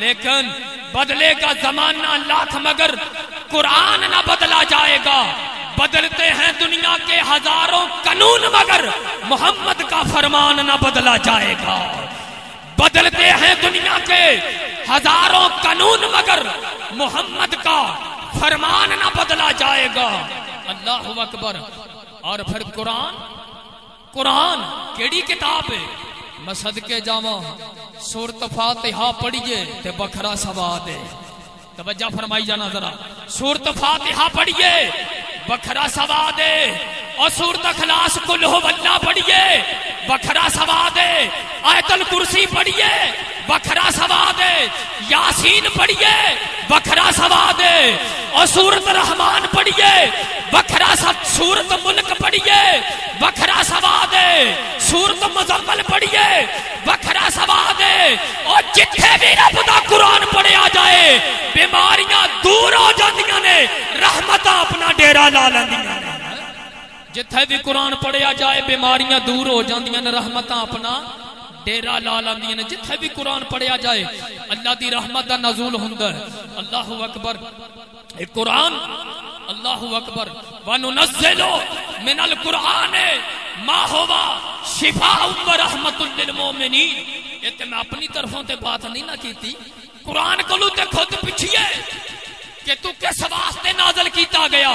لیکن بدلے گا زمانہ لاکھ مگر قرآن نہ بدلا جائے گا. بدلتے ہیں دنیا کے ہزاروں قانون مگر محمد کا فرمان نہ بدلا جائے گا. بدلتے ہیں دنیا کے ہزاروں قانون مگر محمد کا فرمان نہ بدلا جائے گا. اللہ اکبر. اور پھر قرآن کیڑی کتاب ہے؟ میں صدقے جاواں سورۃ فاتحہ پڑھیے تے بکھرا سواد ہے. توجہ فرمائی جانا ذرا. سورۃ فاتحہ پڑھیے بکھرا سواد ہے. اور سورۃ اخلاص قل هو اللہ پڑھیے بکھرا سواد ہے. آیت الکرسی پڑھیے بکھرا سواد ہے. یاسین پڑھیے بکھرا سواد ہے. اور سورۃ رحمان پڑھیے بکھرا سورۃ ملک پڑھیے بکھرا سواد ہے. سورۃ مزمل پڑھیے بکھرا سواد ہے. اور جتھے بھی رب دا قرآن پڑھیا جائے بیماریاں دور ہو جاندیاں نے, رحمتاں اپنا ڈیرا لا لیندیاں نے. جتھے بھی قرآن پڑھیا جائے بیماریاں دور ہو جاندیاں نے, رحمتاں اپنا ڈیرا لا لیندیاں نے. جتھے بھی قرآن پڑھیا جائے اللہ دی رحمت دا نزول ہوندا ہے. اللہ اکبر. اے قرآن اللہ اکبر. وَنُنَزِّلُ مِنَ الْقُرْآنِ مَا هُوَ شِفَاءٌ وَرَحْمَةٌ لِّلْمُؤْمِنِينَ. یہ تے میں اپنی طرفوں تے بات نہیں نہ کیتی, قرآن کولو تے خود پچھیے کہ تو کس واسطے نازل کیتا گیا,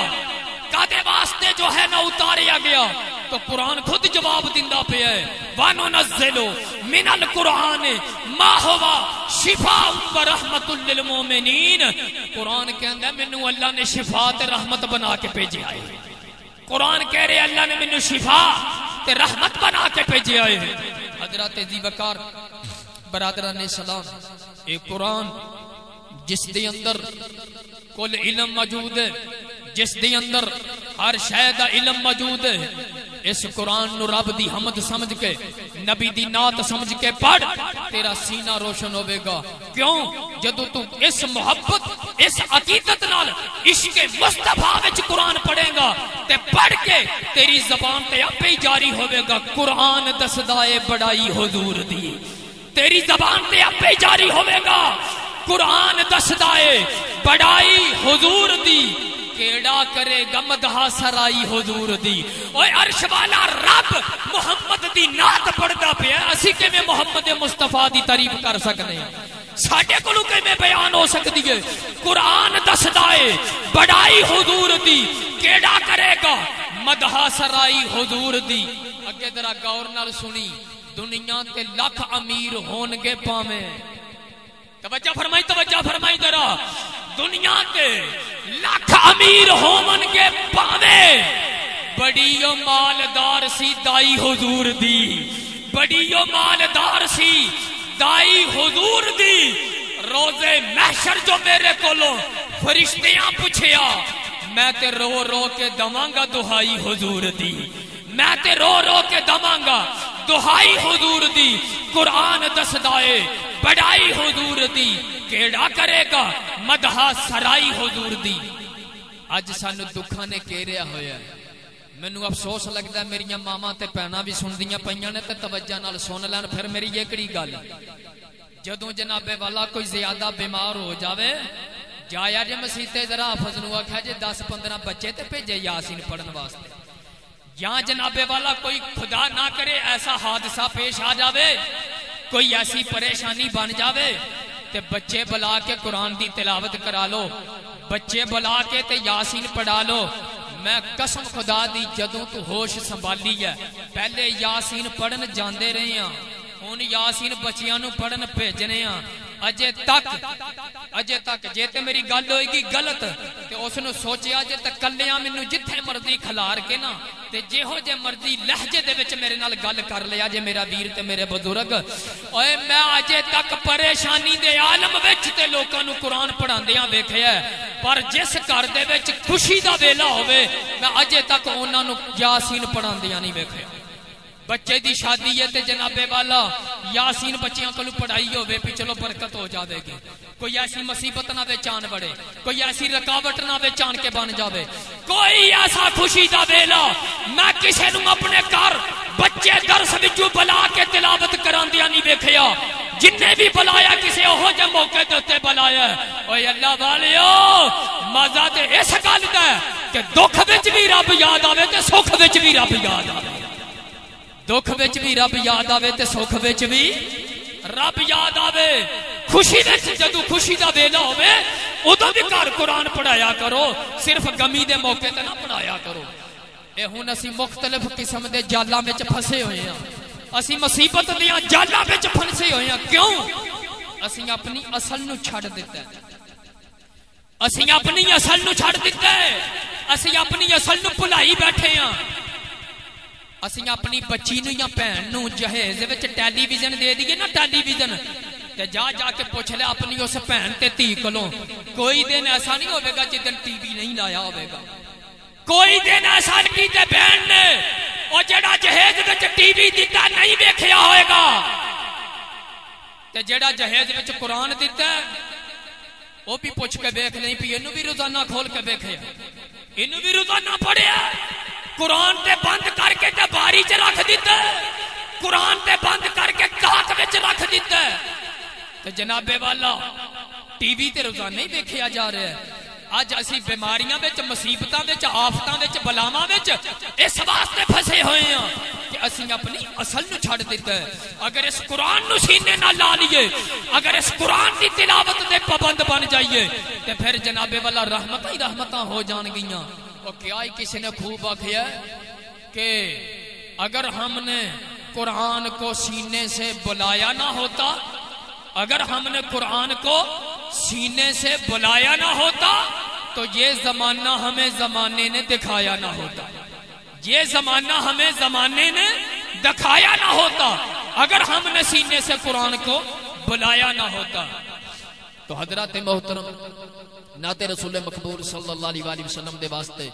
کادے واسطے جو ہے نہ اتاریا گیا. تو قرآن خود جواب دیندا پیا ہے. وَنُنَزِّلُ مِنَ الْقُرْآنِ مَا هُوَ شِفَاءٌ وَرَحْمَةٌ لِّلْمُؤْمِنِينَ. قرآن کہندا مینوں اللہ نے شفا تے رحمت بنا کے بھیجا ہے. قرآن کہہ رہے اللہ نے مینوں شفا تے رحمت بنا کے بھیجا ہے. حضرت ذی وقار برادران اسلام, اے قرآن جس دے اندر کل علم موجود ہے, جس دے اندر ہر شے دا علم موجود ہے, اس قرآن نو رب دی حمد سمجھ کے نبی دی نعت سمجھ کے پڑھ, تیرا سینہ روشن ہوے گا. کیوں؟ جدو تو اس محبت اس عقیدت نال عشق مصطفیٰ وچ قرآن پڑھے گا تے پڑھ کے تیری زبان تے اپے ہی جاری ہوے گا قرآن دسدا اے بڑائی حضور دی. تیری زبان تے اپے ہی جاری ہوے گا قرآن دسدا اے بڑائی حضور دی. کیڑا کرے گا مدح سرائی حضور دی. اوے عرش والا رب محمد دی نعت پڑھدا پیا, اسی کیویں محمد مصطفیٰ دی تعریف کر سکدے ہیں؟ ساڈے کولوں کیویں بیان ہو سکدی ہے؟ قرآن دسدا اے بڑائی حضور دی. کیڑا کرے گا مدح سرائی حضور دی. اگے ذرا غور نال سنی. دنیا تے لاکھ امیر ہون گے پاویں, توجہ فرمائی ذرا. دنیا تے لاکھ امیر ہون گے پاویں, بڑی او مالدار سی دائی حضور دی. بڑی او مالدار سی دائی حضور دی. روزے محشر جو میرے کولوں فرشتیاں پوچھیا, میں تے رو رو کے دواں گا دہائی حضور دی. میں تے رو رو کے دواں گا دہائی حضور دی. قرآن دسدا اے بڑائی حضور دی. کیڑا کرے گا مدح سرائی حضور دی. اج سانو دکھاں نے گھیریا ہویا ہے. مینوں افسوس لگدا ہے میریاں ماواں تے بہناں بھی سندیاں پیاں نے تے توجہ نال سن لین. پھر میری یہ کڑی گل, جدوں جناب والا کوئی زیادہ بیمار ہو جاوے, جایا جے مسیتے ذرا حافظ نو آکھیا جے 10-15 بچے تے بھیجے یاسین پڑھن واسطے. یا جناب والا کوئی خدا نہ کرے ایسا حادثہ پیش آ جاوے, کوئی ایسی پریشانی بن جاوے, تے بچے بلا کے قرآن دی تلاوت کرا لو, بچے بلا کے تے یاسین پڑھا لو. میں قسم خدا دی جدوں تو ہوش سنبھالی ہے پہلے یاسین پڑھن جاندے رہے ہاں, ہن یاسین بچیاں نو پڑھن بھیجنے ہاں. اجے تک جے تے میری گل ہوئے گی غلط تے اس نو سوچیا جے تے کلیاں مینوں جتھے مرضی کھلار کے نا تے جہو جے مرضی لہجے دے وچ میرے نال گل کر لیا جے میرا ویر تے میرے بزرگ. اوئے میں اجے تک پریشانی دے عالم وچ تے لوکاں نو قرآن پڑھاندیاں ویکھیا ہے, پر جس گھر دے وچ خوشی دا ویلا ہوے میں اجے تک انہاں نو یاسین پڑھاندیاں نہیں ویکھیا. بچے دی شادی ہے تے جناب والا یاسین بچیاں کو پڑھائی ہوے بھی چلو برکت ہو جاوے گی. کوئی ایسی مصیبت نہ وچ آن بڑے, کوئی ایسی رکاوٹ نہ وچ آن کے بن جاوے, کوئی ایسا خوشی دا ویلا میں کسے نو اپنے گھر بچے درس وچوں بلا کے تلاوت کراندیاں نہیں ویکھیا. جن نے بھی بلایا کسی اوہ جے موقع تے بلایا اوے اللہ والیو مزہ تے اس گل دا کہ دکھ وچ بھی رب یاد آوے تے سکھ وچ بھی رب یاد آوے دکھ وچ بھی رب یاد آوے تے سکھ وچ بھی رب یاد آوے خوشی وچ جدوں خوشی دا ویلا ہوے ادوں بھی گھر قرآن پڑھایا کرو صرف غمی دے موقع تے نہ پڑھایا کرو اے ہن اسی مختلف قسم دے جالاں وچ پھسے ہوئے ہاں اسی مصیبت دیاں جالاں وچ پھسے ہوئے ہاں کیوں اسی اپنی اصل نو چھڈ دتا ہے اسی اپنی اصل نو چھڈ دتا ہے اسی اپنی اصل نو بھلائی بیٹھے ہاں اسی اپنی بچی نو یا بہن نو جہیز وچ ٹیلی ویژن دے دیے نا ٹیلی ویژن تے جا کے پوچھ لے اپنی اس بہن تے دھی کولوں کوئی دن ایسا نہیں ہوے گا جس دن ٹی وی نہیں لایا ہوے گا کوئی دن ایسا نہیں تے بہن نے او جڑا جہیز وچ ٹی وی دتا نہیں ویکھیا ہوئے گا تے جڑا جہیز وچ قرآن دتا ہے وہ بھی پوچھ کے ویکھ نہیں پی اینو بھی روزانہ کھول کے ویکھیا اینو بھی روزانہ پڑھیا قرآن تے بند کر کے تے باری چ رکھ دیتا ہے قرآن تے بند کر کے تاک وچ رکھ دیتا ہے تے جناب والا ٹی وی تے روزانہ ہی ویکھیا جا رہا ہے اج اسی بیماریاں وچ مصیبتاں وچ آفتاں وچ بلاواں وچ اس واسطے پھسے ہوئے ہاں کہ اسی اپنی اصل نو چھڈ دیتا ہے اگر اس قرآن نو سینے نہ لا لیے اگر اس قرآن دی تلاوت دے پابند بن جائیے تے پھر جناب والا رحمتاں ہی رحمتاں ہو جان گیاں اور کیا ہی کسی نے خوب آکھیا کہ اگر ہم نے قرآن کو سینے سے بلایا نہ ہوتا اگر ہم نے قرآن کو سینے سے بلایا نہ ہوتا تو یہ زمانہ ہمیں زمانے نے دکھایا نہ ہوتا یہ زمانہ ہمیں زمانے نے دکھایا نہ ہوتا اگر ہم نے سینے سے قرآن کو بلایا نہ ہوتا تو حضرات محترم نعت رسول مقبول صلی اللہ علیہ وسلم دے واسطے